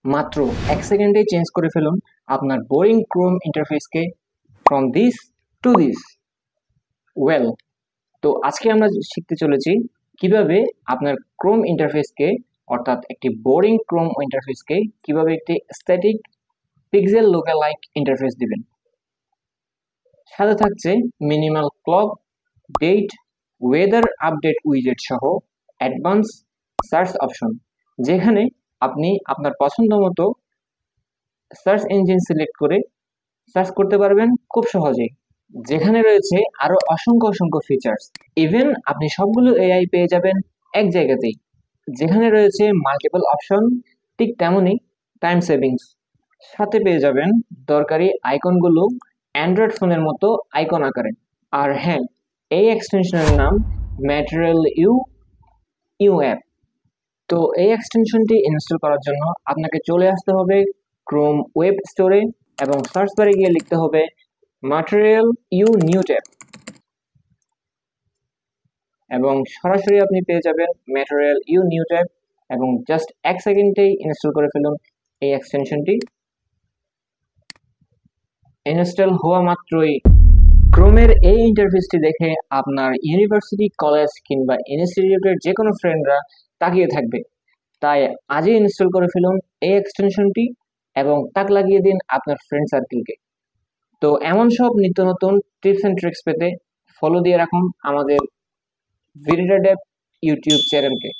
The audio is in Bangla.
মাত্র 1 সেকেন্ডে চেঞ্জ করে ফেলুন আপনার বোরিং ক্রোম ইন্টারফেসকে from this to this. Well, তো আজকে আমরা শিখতে চলেছি কিভাবে আপনার ক্রোম ইন্টারফেসকে, অর্থাৎ একটি বোরিং ক্রোম ইন্টারফেসকে কিভাবে একটি স্ট্যাটিক পিক্সেল লোকালাইক ইন্টারফেস দিবেন। সাথে থাকছে minimal clock, date, weather update উইজেট সহ অ্যাডভান্স সার্চ অপশন, যেখানে আপনি আপনার পছন্দ মতো সার্চ ইঞ্জিন সিলেক্ট করে সার্চ করতে পারবেন খুব সহজেই, যেখানে রয়েছে আরো অসংখ্য অসংখ্য ফিচার্স। ইভেন আপনি সবগুলো এআই পেয়ে যাবেন এক জায়গাতেই, যেখানে রয়েছে মাল্টিপল অপশন, ঠিক তেমনই টাইম সেভিংস। সাথে পেয়ে যাবেন দরকারি আইকনগুলো অ্যান্ড্রয়েড ফোনের মতো আইকন আকারে। আর হ্যাঁ, এই এক্সটেনশনের নাম ম্যাটেরিয়াল ইউ ইউ অ্যাপ। তো এই এক্সটেনশনটি ইনস্টল করার জন্য আপনাকে চলে আসতে হবে ক্রোম ওয়েব স্টোরে এবং সার্চ বারে গিয়ে লিখতে হবে ম্যাটেরিয়াল ইউ নিউ ট্যাব, এবং সরাসরি আপনি পেয়ে যাবেন ম্যাটেরিয়াল ইউ নিউ ট্যাব, এবং জাস্ট 1 সেকেন্ডেই ইনস্টল করে ফেলুন এই এক্সটেনশনটি। ইনস্টল হওয়া মাত্রই ক্রোমের এই ইন্টারফেসটি দেখে আপনার ইউনিভার্সিটি, কলেজ কিংবা ইনস্টিটিউটের যে কোনো ফ্রেন্ডরা তাকিয়ে থাকবে। তাই আজই ইনস্টল করে ফেলুন এই এক্সটেনশনটি এবং তাক লাগিয়ে দিন আপনার ফ্রেন্ড সার্কেলকে। তো এমন সব নিত্য নতুন টিপস এন্ড ট্রিক্স পেতে ফলো দিয়ে রাখুন আমাদের ভিডিও ডেভ ইউটিউব চ্যানেলকে।